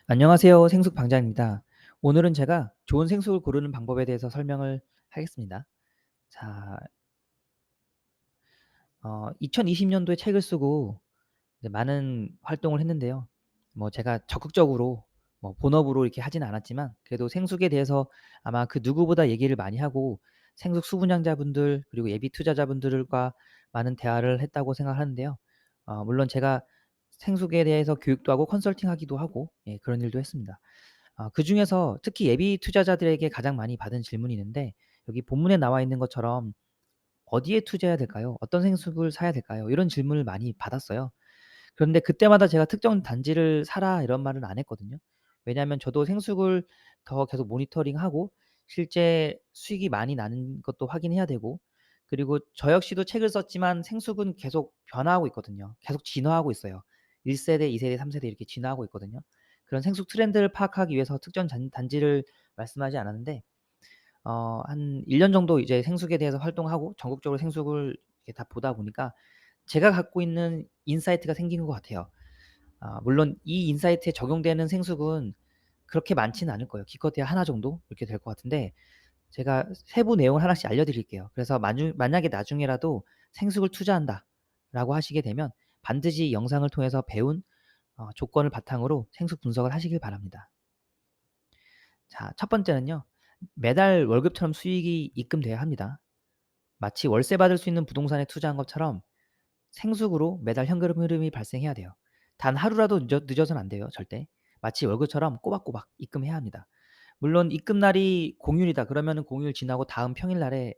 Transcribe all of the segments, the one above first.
안녕하세요. 생숙 방장입니다. 오늘은 제가 좋은 생숙을 고르는 방법에 대해서 설명을 하겠습니다. 자, 2020년도에 책을 쓰고 이제 많은 활동을 했는데요. 제가 적극적으로 본업으로 이렇게 하지는 않았지만 그래도 생숙에 대해서 아마 그 누구보다 얘기를 많이 하고 생숙 수분양자분들 그리고 예비 투자자분들과 많은 대화를 했다고 생각하는데요. 물론 제가 생숙에 대해서 교육도 하고 컨설팅하기도 하고 그런 일도 했습니다. 그중에서 특히 예비 투자자들에게 가장 많이 받은 질문이 있는데 여기 본문에 나와 있는 것처럼 "어디에 투자해야 될까요? 어떤 생수를 사야 될까요?" 이런 질문을 많이 받았어요. 그런데 그때마다 제가 "특정 단지를 사라." 이런 말은 안 했거든요. 왜냐하면 저도 생수를 더 계속 모니터링하고 실제 수익이 많이 나는 것도 확인해야 되고 그리고 저 역시도 책을 썼지만 생수는 계속 변화하고 있거든요. 계속 진화하고 있어요. 1 세대, 2 세대, 3 세대 이렇게 진화하고 있거든요. 그런 생수 트렌드를 파악하기 위해서 특정 단지를 말씀하지 않았는데 한 1년 정도 이제 생수에 대해서 활동하고 전국적으로 생수를 이렇게 다 보다 보니까 제가 갖고 있는 인사이트가 생긴 것 같아요. 물론 이 인사이트에 적용되는 생수는 그렇게 많지는 않을 거예요. 기껏해야 하나 정도 이렇게 될 것 같은데 제가 세부 내용을 하나씩 알려드릴게요. 그래서 만약에 나중에라도 "생수를 투자한다."라고 하시게 되면 반드시 영상을 통해서 배운 조건을 바탕으로 생수 분석을 하시길 바랍니다. 자, 첫 번째는요. 매달 월급처럼 수익이 입금돼야 합니다. 마치 월세 받을 수 있는 부동산에 투자한 것처럼 생수로 매달 현금 흐름이 발생해야 돼요. 단 하루라도 늦어서는 안 돼요, 절대. 마치 월급처럼 꼬박꼬박 입금해야 합니다. 물론 입금 날이 공휴일이다 그러면은 공휴일 지나고 다음 평일 날에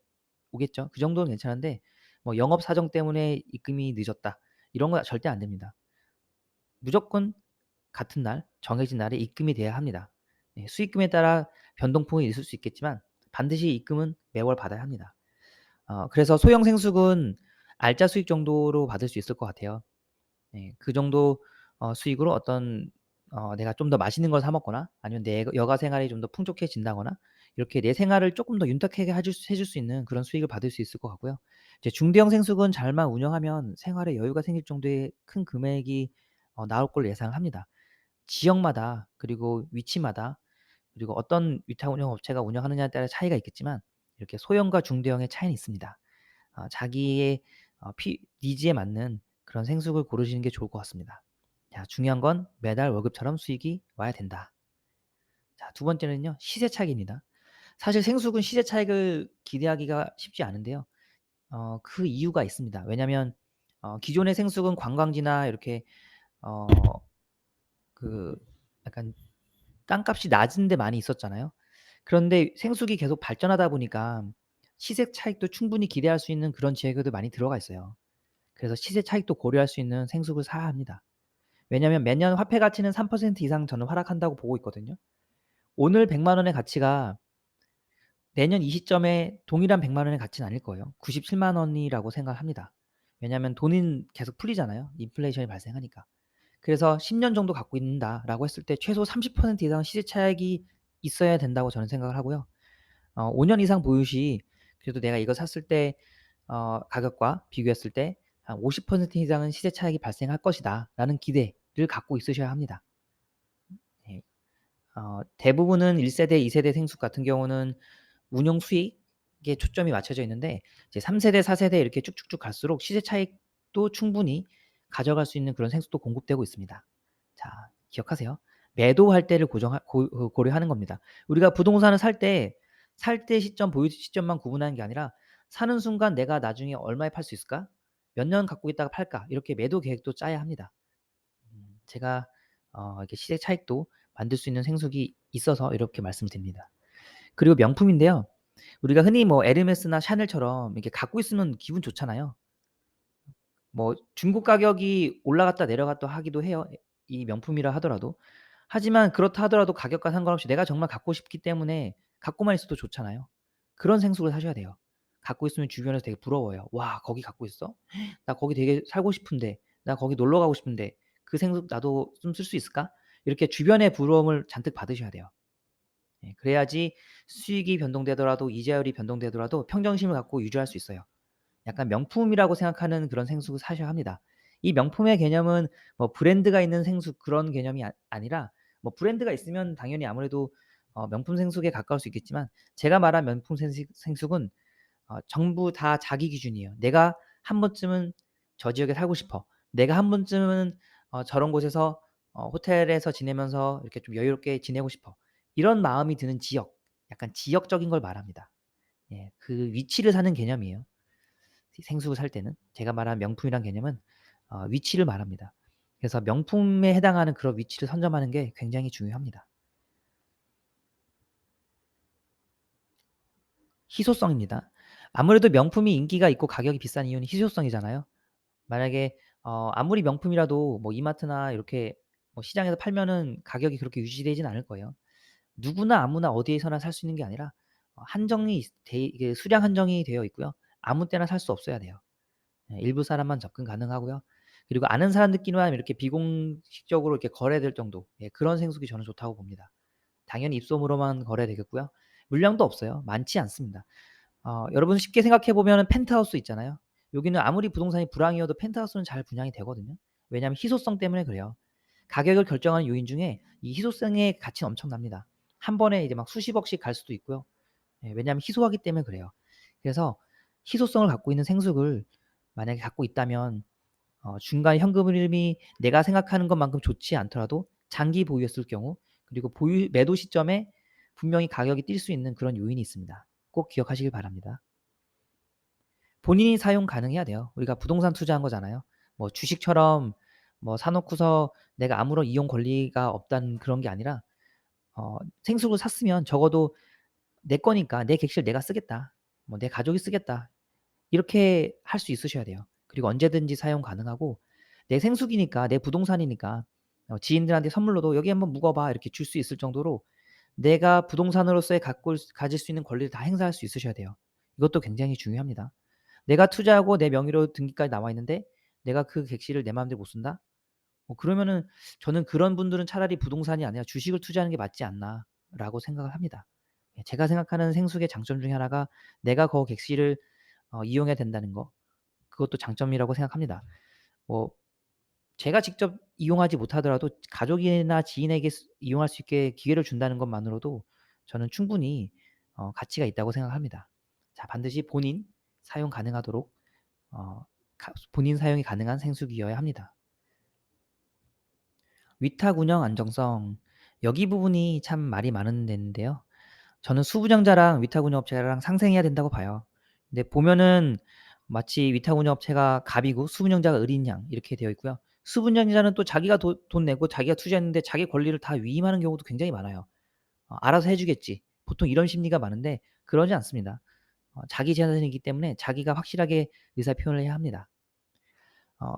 오겠죠. 그 정도는 괜찮은데 영업 사정 때문에 입금이 늦었다. 이런 거 절대 안 됩니다. 무조건 같은 날 정해진 날에 입금이 돼야 합니다. 수익금에 따라 변동폭이 있을 수 있겠지만 반드시 입금은 매월 받아야 합니다. 그래서 소형 생수는 알짜 수익 정도로 받을 수 있을 것 같아요. 그 정도 수익으로 어떤 내가 좀 더 맛있는 걸 사 먹거나 아니면 내 여가 생활이 좀 더 풍족해진다거나 이렇게 내 생활을 쪼끔 더 윤택하게 해줄 수 있는 그런 수익을 받을 수 있을 것 같고요. 이제 중대형 생수는 잘만 운영하면 생활에 여유가 생길 정도의 큰 금액이 나올 걸로 예상을 합니다. 지역마다 그리고 위치마다 그리고 어떤 위탁 운영 업체가 운영하느냐에 따라 차이가 있겠지만 이렇게 소형과 중대형의 차이는 있습니다. 자기의 니즈에 맞는 그런 생수를 고르시는 게 좋을 것 같습니다. 자, 중요한 건 매달 월급처럼 수익이 와야 된다. 자, 두 번째는요. 시세 차익입니다. 사실 생수는 시세 차익을 기대하기가 쉽지 않은데요. 그 이유가 있습니다. 왜냐하면 기존의 생수는 관광지나 이렇게 어 그 약간 땅값이 낮은 데 많이 있었잖아요. 그런데 생수기 계속 발전하다 보니까 시세 차익도 충분히 기대할 수 있는 그런 지역에도 많이 들어가 있어요. 그래서 시세 차익도 고려할 수 있는 생수를 사야 합니다. 왜냐하면 매년 화폐 가치는 3% 이상 저는 하락한다고 보고 있거든요. 오늘 1 0 0만 원의 가치가 내년 이 시점에 동일한 1 0 0만 원의 가치는 아닐 거예요. 97만 원이라고 생각을 합니다. 왜냐하면 돈은 계속 풀리잖아요, 인플레이션이 발생하니까. 그래서 10년 정도 갖고 있는다라고 했을 때 최소 30% 이상 시세 차익이 있어야 된다고 저는 생각을 하고요. 5년 이상 보유 시 그래도 내가 이거 샀을 때 가격과 비교했을 때 한 50% 이상은 시세 차익이 발생할 것이다라는 기대를 갖고 있으셔야 합니다. 예. 대부분은 1 세대, 2 세대 생수 같은 경우는 운용 수익에 초점이 맞춰져 있는데 이제 3 세대, 4 세대 이렇게 쭉쭉쭉 갈수록 시세 차익도 충분히 가져갈 수 있는 그런 생수도 공급되고 있습니다. 자, 기억하세요. 매도할 때를 고려하는 겁니다. 우리가 부동산을 살 때 시점, 보유 시점만 구분하는 게 아니라 '사는 순간 내가 나중에 얼마에 팔 수 있을까? 몇 년 갖고 있다가 팔까?' 이렇게 매도 계획도 짜야 합니다. 제가 이렇게 시세 차익도 만들 수 있는 생수기 있어서 이렇게 말씀드립니다. 그리고 명품인데요. 우리가 흔히 에르메스나 샤넬처럼 이렇게 갖고 있으면 기분 좋잖아요. 중고 가격이 올라갔다 내려갔다 하기도 해요, 이 명품이라 하더라도. 하지만 그렇다 하더라도 가격과 상관없이 내가 정말 갖고 싶기 때문에 갖고만 있어도 좋잖아요. 그런 생수를 사셔야 돼요. 갖고 있으면 주변에서 되게 부러워해요. "와 거기 갖고 있어? 나 거기 되게 살고 싶은데. 나 거기 놀러 가고 싶은데. 그 생수 나도 좀 쓸 수 있을까?" 이렇게 주변의 부러움을 잔뜩 받으셔야 돼요. 그래야지 수익이 변동되더라도 이자율이 변동되더라도 평정심을 갖고 유지할 수 있어요. 약간 명품이라고 생각하는 그런 생수 사셔야 합니다. 이 명품의 개념은 브랜드가 있는 생수 그런 개념이 아니라 뭐 브랜드가 있으면 당연히 아무래도 명품 생수에 가까울 수 있겠지만 제가 말한 명품 생수는 전부 다 자기 기준이에요. '내가 한 번쯤은 저 지역에 살고 싶어. 내가 한 번쯤은 저런 곳에서 호텔에서 지내면서 이렇게 좀 여유롭게 지내고 싶어.' 이런 마음이 드는 지역, 약간 지역적인 걸 말합니다. 예. 그 위치를 사는 개념이에요. 생수 살 때는. 제가 말한 명품이란 개념은 위치를 말합니다. 그래서 명품에 해당하는 그런 위치를 선점하는 게 굉장히 중요합니다. 희소성입니다. 아무래도 명품이 인기가 있고 가격이 비싼 이유는 희소성이잖아요. 만약에 아무리 명품이라도 뭐 이마트나 이렇게 뭐 시장에서 팔면은 가격이 그렇게 유지되진 않을 거예요. 누구나 아무나 어디에서나 살 수 있는 게 아니라 한정이 이게 수량 한정이 되어 있고요. 아무 때나 살 수 없어야 돼요. 예, 일부 사람만 접근 가능하고요. 그리고 아는 사람들끼리만 이렇게 비공식적으로 이렇게 거래될 정도, 예, 그런 생수기 저는 좋다고 봅니다. 당연히 입소문으로만 거래되겠고요. 물량도 없어요. 많지 않습니다. 여러분 쉽게 생각해 보면은 펜트하우스 있잖아요. 여기는 아무리 부동산이 불황이어도 펜트하우스는 잘 분양이 되거든요. 왜냐하면 희소성 때문에 그래요. 가격을 결정하는 요인 중에 이 희소성의 가치는 엄청납니다. 한 번에 이제 막 수십억씩 갈 수도 있고요. 예, 왜냐하면 희소하기 때문에 그래요. 그래서 희소성을 갖고 있는 생수를 만약에 갖고 있다면 중간 현금 흐름이 내가 생각하는 것만큼 좋지 않더라도 장기 보유했을 경우, 그리고 보유 매도 시점에 분명히 가격이 뛸 수 있는 그런 요인이 있습니다. 꼭 기억하시길 바랍니다. 본인이 사용 가능해야 돼요. 우리가 부동산 투자한 거잖아요. 뭐 주식처럼 뭐 사 놓고서 내가 아무런 이용 권리가 없다는 그런 게 아니라 생수를 샀으면 적어도 '내 거니까 내 객실 내가 쓰겠다. 뭐 내 가족이 쓰겠다.' 이렇게 할 수 있으셔야 돼요. 그리고 언제든지 사용 가능하고, 내 생수기니까, 내 부동산이니까 지인들한테 선물로도 "여기 한번 묵어 봐." 이렇게 줄 수 있을 정도로 내가 부동산으로서의 가질 수 있는 권리를 다 행사할 수 있으셔야 돼요. 이것도 굉장히 중요합니다. 내가 투자하고 내 명의로 등기까지 나와 있는데 내가 그 객실을 내 마음대로 못 쓴다? 그러면은 저는 '그런 분들은 차라리 부동산이 아니라 주식을 투자하는 게 맞지 않나.'라고 생각을 합니다. 예, 제가 생각하는 생수의 장점 중에 하나가 내가 그 객실을 이용해야 된다는 거, 그것도 장점이라고 생각합니다. 뭐 제가 직접 이용하지 못하더라도 가족이나 지인에게 이용할 수 있게 기회를 준다는 것만으로도 저는 충분히 가치가 있다고 생각합니다. 자, 반드시 본인 사용 가능하도록 본인 사용이 가능한 생수기여야 합니다. 위탁 운영 안정성, 여기 부분이 참 말이 많은 데인데요. 저는 수분양자랑 위탁 운영업체랑 상생해야 된다고 봐요. 근데 보면은 마치 위탁 운영업체가 갑이고 수분양자가 을인 양 이렇게 되어 있고요. 수분양자는 또 자기가 돈 내고 자기가 투자했는데 자기 권리를 다 위임하는 경우도 굉장히 많아요. 알아서 해 주겠지. 보통 이런 심리가 많은데 그러지 않습니다. 자기 재산이기 때문에 자기가 확실하게 의사 표현을 해야 합니다.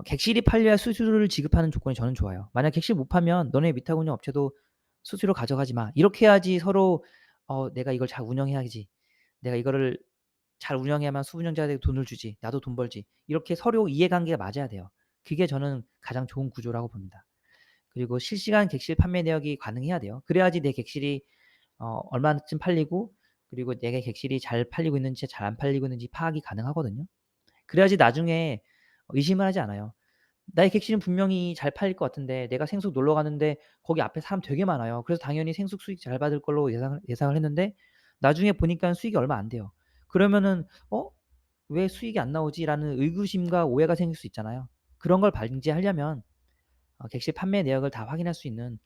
객실이 팔려야 수수료를 지급하는 조건이 저는 좋아요. 만약 객실 못 팔면 "너네 위탁 운영 업체도 수수료 가져가지 마." 이렇게 해야지 서로 '내가 이걸 잘 운영해야지. 내가 이거를 잘 운영해야만 수운영자들에게 돈을 주지. 나도 돈 벌지.' 이렇게 서로 이해관계가 맞아야 돼요. 그게 저는 가장 좋은 구조라고 봅니다. 그리고 실시간 객실 판매 내역이 가능해야 돼요. 그래야지 내 객실이 얼마쯤 팔리고, 그리고 내 객실이 잘 팔리고 있는지 잘 안 팔리고 있는지 파악이 가능하거든요. 그래야지 나중에 의심을 하지 않아요. 나의 객실은 분명히 잘 팔릴 것 같은데 내가 생숙 놀러 갔는데 거기 앞에 사람 되게 많아요. 그래서 당연히 생숙 수익 잘 받을 걸로 예상을 했는데 나중에 보니깐 수익이 얼마 안 돼요. 그러면은 '왜 수익이 안 나오지?'라는 의구심과 오해가 생길 수 있잖아요. 그런 걸 방지하려면 객실 판매 내역을 다 확인할 수 있는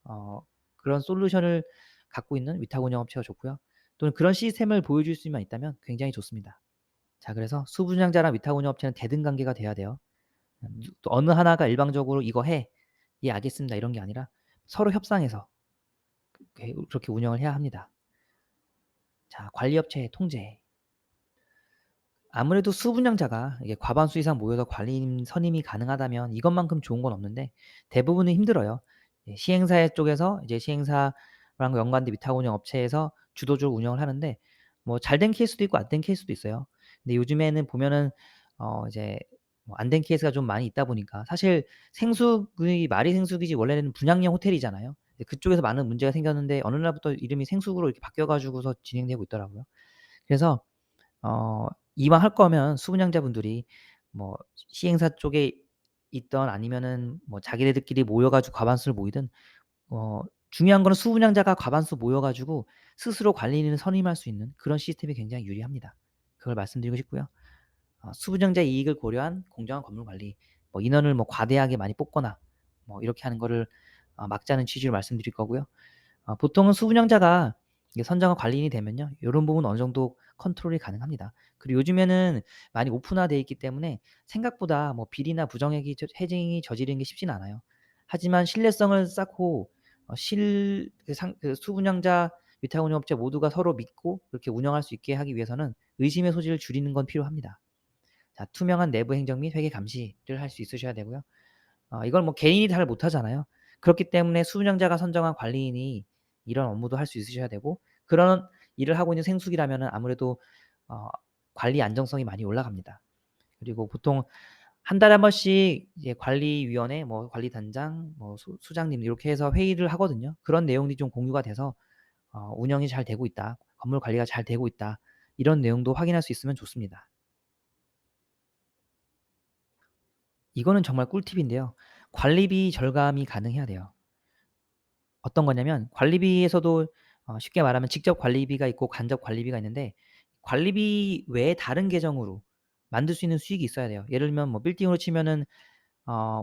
어 그런 솔루션을 갖고 있는 위탁 운영 업체가 좋고요. 또는 그런 시스템을 보여줄 수만 있다면 굉장히 좋습니다. 자, 그래서 수분양자랑 위탁 운영 업체는 대등 관계가 돼야 돼요. 또 어느 하나가 일방적으로 "이거 해." "예 알겠습니다." 이런 게 아니라 서로 협상해서 그렇게 운영을 해야 합니다. 자, 관리업체의 통제. 아무래도 수분양자가 이게 과반수 이상 모여서 관리인 선임이 가능하다면 이것만큼 좋은 건 없는데 대부분은 힘들어요. 예, 시행사 쪽에서 이제 시행사랑 연관된 위탁 운영 업체에서 주도적으로 운영을 하는데 뭐 잘 된 케이스도 있고 안 된 케이스도 있어요. 근데 요즘에는 보면은 이제 뭐 안 된 케이스가 좀 많이 있다 보니까 사실 생숙이 말이 생숙이지 원래는 분양형 호텔이잖아요. 그쪽에서 많은 문제가 생겼는데 어느 날부터 이름이 생숙으로 이렇게 바뀌어 가지고서 진행되고 있더라고요. 그래서 어 이왕 할 거면 수분양자분들이 뭐 시행사 쪽에 있든 아니면은 뭐 자기네들끼리 모여 가지고 과반수를 모이든 중요한 거는 수분양자가 과반수 모여 가지고 스스로 관리인을 선임할 수 있는 그런 시스템이 굉장히 유리합니다. 그걸 말씀드리고 싶고요. 수분양자의 이익을 고려한 공정한 건물 관리, 뭐 인원을 뭐 과대하게 많이 뽑거나 뭐 이렇게 하는 거를 막자는 취지로 말씀드릴 거고요. 보통은 수분양자가 이게 선정한 관리인이 되면요, 요런 부분 어느 정도 컨트롤이 가능합니다. 그리고 요즘에는 많이 오픈화되어 있기 때문에 생각보다 뭐 비리나 부정행위 해징이 저지르는 게 쉽진 않아요. 하지만 신뢰성을 쌓고 실 그 상 그 수분양자, 위탁 운영업체 모두가 서로 믿고 그렇게 운영할 수 있게 하기 위해서는 의심의 소지를 줄이는 건 필요합니다. 자, 투명한 내부 행정 및 회계 감시를 할 수 있으셔야 되고요. 이걸 뭐 개인이 잘 못하잖아요. 그렇기 때문에 수운영자가 선정한 관리인이 이런 업무도 할 수 있으셔야 되고, 그런 일을 하고 있는 생수기라면은 아무래도 어 관리 안정성이 많이 올라갑니다. 그리고 보통 한 달에 한 번씩 이제 관리위원회, 뭐 관리단장, 뭐 수장님 이렇게 해서 회의를 하거든요. 그런 내용들이 좀 공유가 돼서 '운영이 잘 되고 있다. 건물 관리가 잘 되고 있다.' 이런 내용도 확인할 수 있으면 좋습니다. 이거는 정말 꿀팁인데요. 관리비 절감이 가능해야 돼요. 어떤 거냐면 관리비에서도 쉽게 말하면 직접 관리비가 있고 간접 관리비가 있는데, 관리비 외에 다른 계정으로 만들 수 있는 수익이 있어야 돼요. 예를 들면 뭐 빌딩으로 치면은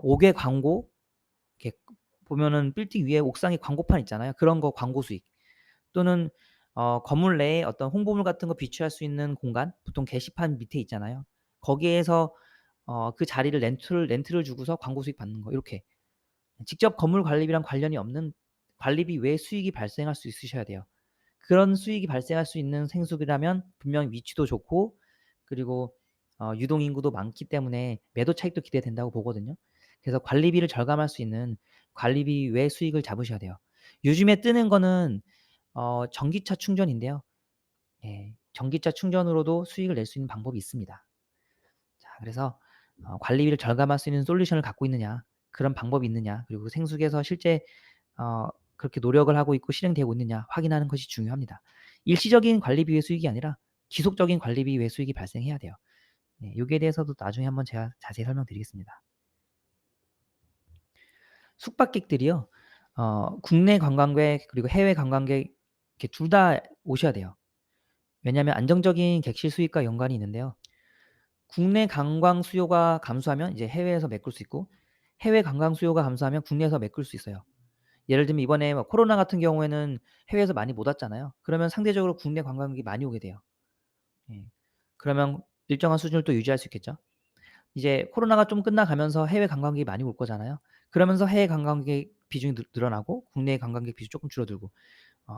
옥외 광고, 이렇게 보면은 빌딩 위에 옥상에 광고판 있잖아요. 그런 거 광고 수익. 또는 건물 내에 어떤 홍보물 같은 거 비치할 수 있는 공간, 보통 게시판 밑에 있잖아요. 거기에서 그 자리를 렌트를 주고서 광고 수익 받는 거, 요렇게. 직접 건물 관리비랑 관련이 없는 관리비 외에 수익이 발생할 수 있으셔야 돼요. 그런 수익이 발생할 수 있는 생수기라면 분명히 위치도 좋고, 그리고 유동 인구도 많기 때문에 매도 차익도 기대된다고 보거든요. 그래서 관리비를 절감할 수 있는 관리비 외 수익을 잡으셔야 돼요. 요즘에 뜨는 거는 전기차 충전인데요. 예. 전기차 충전으로도 수익을 낼 수 있는 방법이 있습니다. 자, 그래서 관리비를 절감할 수 있는 솔루션을 갖고 있느냐, 그런 방법이 있느냐, 그리고 그 생수기에서 실제 그렇게 노력을 하고 있고 실행되고 있느냐 확인하는 것이 중요합니다. 일시적인 관리비 외 수익이 아니라 지속적인 관리비 외 수익이 발생해야 돼요. 네, 여기에 대해서도 나중에 한번 제가 자세히 설명드리겠습니다. 숙박객들이요. 국내 관광객 그리고 해외 관광객 이렇게 둘 다 오셔야 돼요. 왜냐하면 안정적인 객실 수익과 연관이 있는데요. 국내 관광 수요가 감소하면 이제 해외에서 메꿀 수 있고, 해외 관광 수요가 감소하면 국내에서 메꿀 수 있어요. 예를 들면 이번에 뭐 코로나 같은 경우에는 해외에서 많이 못 왔잖아요. 그러면 상대적으로 국내 관광객이 많이 오게 돼요. 예. 그러면 일정한 수준을 또 유지할 수 있겠죠. 이제 코로나가 좀 끝나가면서 해외 관광객이 많이 올 거잖아요. 그러면서 해외 관광객 비중이 늘어나고 국내 관광객 비중이 쪼끔 줄어들고,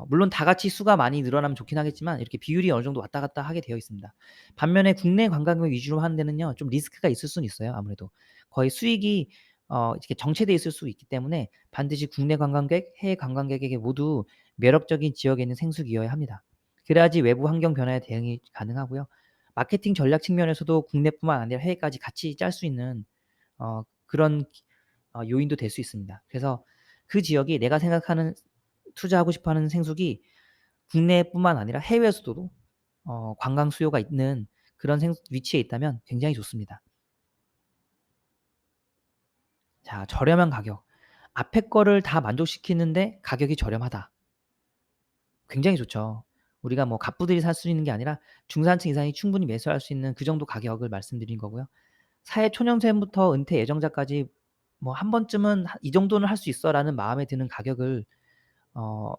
물론 다 같이 수가 많이 늘어나면 좋긴 하겠지만 이렇게 비율이 어느 정도 왔다 갔다 하게 되어 있습니다. 반면에 국내 관광객 위주로 하는 데는요, 좀 리스크가 있을 수는 있어요, 아무래도. 거의 수익이 이렇게 정체돼 있을 수 있기 때문에 반드시 국내 관광객, 해외 관광객에게 모두 매력적인 지역에 있는 생수기여야 합니다. 그래야지 외부 환경 변화에 대응이 가능하고요. 마케팅 전략 측면에서도 국내뿐만 아니라 해외까지 같이 짤 수 있는 그런 요인도 될 수 있습니다. 그래서 그 지역이 내가 생각하는 투자하고 싶어 하는 생수기 국내뿐만 아니라 해외에서도 관광 수요가 있는 그런 위치에 있다면 굉장히 좋습니다. 자, 저렴한 가격. 앞에 거를 다 만족시키는데 가격이 저렴하다. 굉장히 좋죠. 우리가 뭐 갑부들이 살 수 있는 게 아니라 중산층 이상이 충분히 매수할 수 있는 그 정도 가격을 말씀드린 거고요. 사회 초년생부터 은퇴 예정자까지 뭐 '한 번쯤은 이 정도는 할 수 있어.'라는 마음에 드는 가격을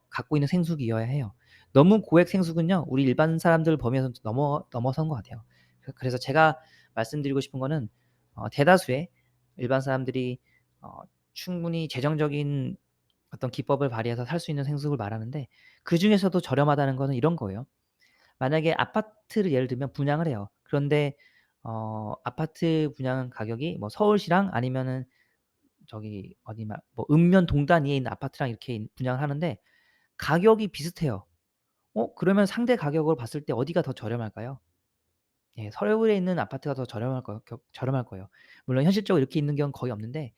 갖고 있는 생수기여야 해요. 너무 고액 생수는요, 우리 일반 사람들 범위에서 넘어선 것 같아요. 그래서 제가 말씀드리고 싶은 거는 대다수의 일반 사람들이 충분히 재정적인 어떤 기법을 발휘해서 살 수 있는 생수를 말하는데, 그중에서도 저렴하다는 거는 이런 거예요. 만약에 아파트를 예를 들면 분양을 해요. 그런데 아파트 분양 가격이 뭐 서울시랑 아니면은 저기 어디 뭐 읍면 동단위에 있는 아파트랑 이렇게 분양을 하는데 가격이 비슷해요. 그러면 상대 가격을 봤을 때 어디가 더 저렴할까요? 예, 서울에 있는 아파트가 더 저렴할 거예요. 물론 현실적으로 이렇게 있는 경우는 거의 없는데,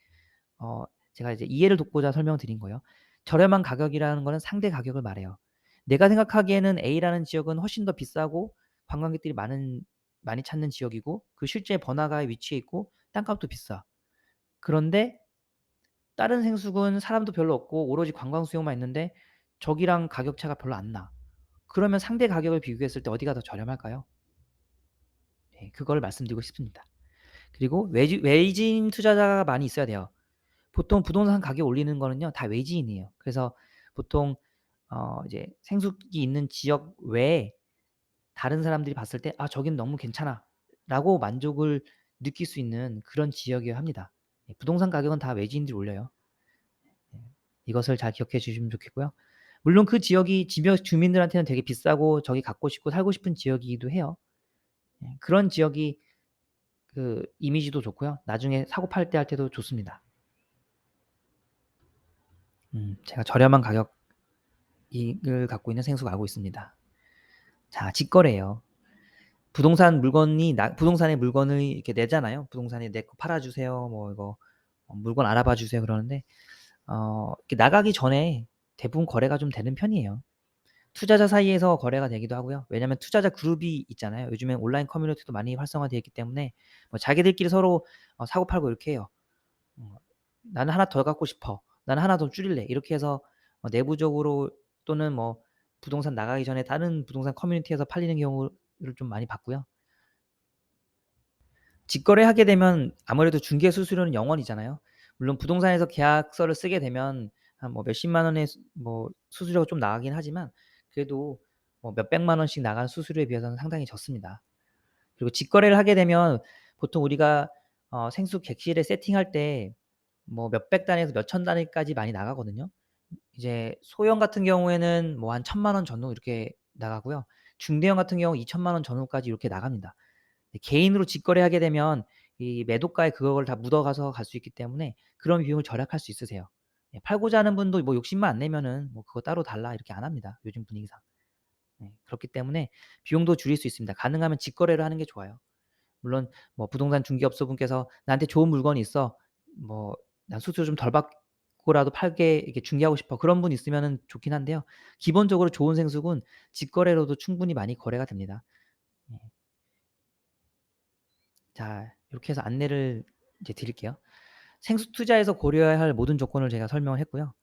어 제가 이제 이해를 돕고자 설명드린 거예요. 저렴한 가격이라는 거는 상대 가격을 말해요. 내가 생각하기에는 A라는 지역은 훨씬 더 비싸고 관광객들이 많이 찾는 지역이고 그 실제 번화가에 위치해 있고 땅값도 비싸. 그런데 다른 생수군 사람도 별로 없고 오로지 관광 수용만 있는데 저기랑 가격 차가 별로 안 나. 그러면 상대 가격을 비교했을 때 어디가 더 저렴할까요? 네, 그걸 말씀드리고 싶습니다. 그리고 외지인 투자자가 많이 있어야 돼요. 보통 부동산 가격 올리는 거는요 다 외지인이에요. 그래서 보통 이제 생수기 있는 지역 외에 다른 사람들이 봤을 때 '아 저긴 너무 괜찮아.'라고 만족을 느낄 수 있는 그런 지역이어야 합니다. 예, 부동산 가격은 다 외지인들이 올려요. 예. 이것을 잘 기억해 주시면 좋겠고요. 물론 그 지역이 지역 주민들한테는 되게 비싸고 저기 갖고 싶고 살고 싶은 지역이기도 해요. 예. 그런 지역이 그 이미지도 좋고요. 나중에 사고 팔 때 할 때도 좋습니다. 제가 저렴한 가격 이익을 갖고 있는 생수가 알고 있습니다. 자, 직거래예요. 부동산에 물건을 이렇게 내잖아요. 부동산에 "내 거 팔아 주세요." 뭐 이거 "물건 알아봐 주세요." 그러는데 이렇게 나가기 전에 대부분 거래가 좀 되는 편이에요. 투자자 사이에서 거래가 되기도 하고요. 왜냐하면 투자자 그룹이 있잖아요. 요즘엔 온라인 커뮤니티도 많이 활성화되어 있기 때문에 뭐 자기들끼리 서로 사고 팔고 이렇게 해요. 어 "나는 하나 더 갖고 싶어. 나는 하나 더 줄일래." 이렇게 해서 내부적으로 또는 뭐 부동산 나가기 전에 다른 부동산 커뮤니티에서 팔리는 경우를 좀 많이 봤고요. 직거래하게 되면 아무래도 중개 수수료는 0 원이잖아요. 물론 부동산에서 계약서를 쓰게 되면 한 뭐 몇십만 원의 수수료가 좀 나가긴 하지만 그래도 뭐 몇백만 원씩 나가는 수수료에 비해서는 상당히 적습니다. 그리고 직거래를 하게 되면 보통 우리가 생수 객실에 세팅할 때 뭐 몇백 단에서 몇천 단위까지 많이 나가거든요. 이제 소형 같은 경우에는 뭐 한 1,000만 원 전후 이렇게 나가고요. 중대형 같은 경우 2,000만 원 전후까지 이렇게 나갑니다. 개인으로 직거래하게 되면 이 매도가에 그걸 다 묻어가서 갈 수 있기 때문에 그런 비용을 절약할 수 있으세요. 예, 팔고자 하는 분도 뭐 욕심만 안 내면은 뭐 "그거 따로 달라." 이렇게 안 합니다, 요즘 분위기상. 네. 그렇기 때문에 비용도 줄일 수 있습니다. 가능하면 직거래를 하는 게 좋아요. 물론 뭐 부동산 중개업소분께서 "나한테 좋은 물건이 있어. 뭐 난 수수료 좀 덜 받고라도 팔게 이렇게 중개하고 싶어." 그런 분 있으면은 좋긴 한데요. 기본적으로 좋은 생수군 직거래로도 충분히 많이 거래가 됩니다. 예. 자, 이렇게 해서 안내를 이제 드릴게요. 생수 투자에서 고려해야 할 모든 조건을 제가 설명을 했고요.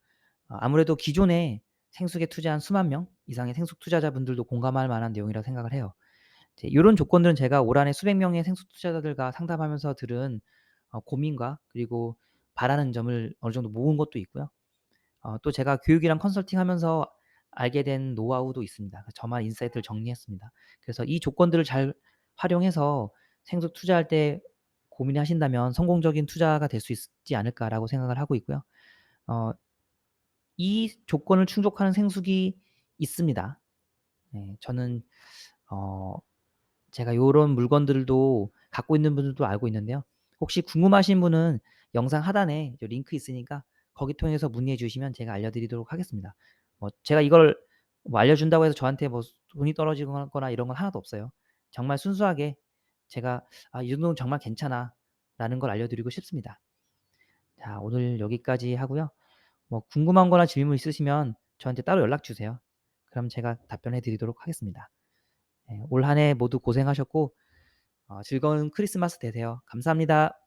아무래도 기존에 생수에 투자한 수만 명 이상의 생수 투자자분들도 공감할 만한 내용이라고 생각을 해요. 이제 요런 조건들은 제가 올 한해 수백 명의 생수 투자자들과 상담하면서 들은 고민과 그리고 바라는 점을 어느 정도 모은 것도 있고요. 또 제가 교육이랑 컨설팅하면서 알게 된 노하우도 있습니다. 저만 인사이트를 정리했습니다. 그래서 이 조건들을 잘 활용해서 생수 투자할 때 고민하신다면 '성공적인 투자가 될 수 있지 않을까.'라고 생각을 하고 있고요. 어 이 조건을 충족하는 생수기 있습니다. 네. 저는 어 제가 요런 물건들도 갖고 있는 분들도 알고 있는데요. 혹시 궁금하신 분은 영상 하단에 저 링크 있으니까 거기 통해서 문의해 주시면 제가 알려 드리도록 하겠습니다. 뭐 제가 이걸 뭐 알려준다고 해서 저한테 뭐 돈이 떨어지거나 이런 건 하나도 없어요. 정말 순수하게 제가 '아 이 정도는 정말 괜찮아.'라는 걸 알려 드리고 싶습니다. 자, 오늘 여기까지 하고요. 뭐 궁금한 거나 질문 있으시면 저한테 따로 연락 주세요. 그럼 제가 답변해 드리도록 하겠습니다. 네, 올 한 해 모두 고생하셨고 즐거운 크리스마스 되세요. 감사합니다.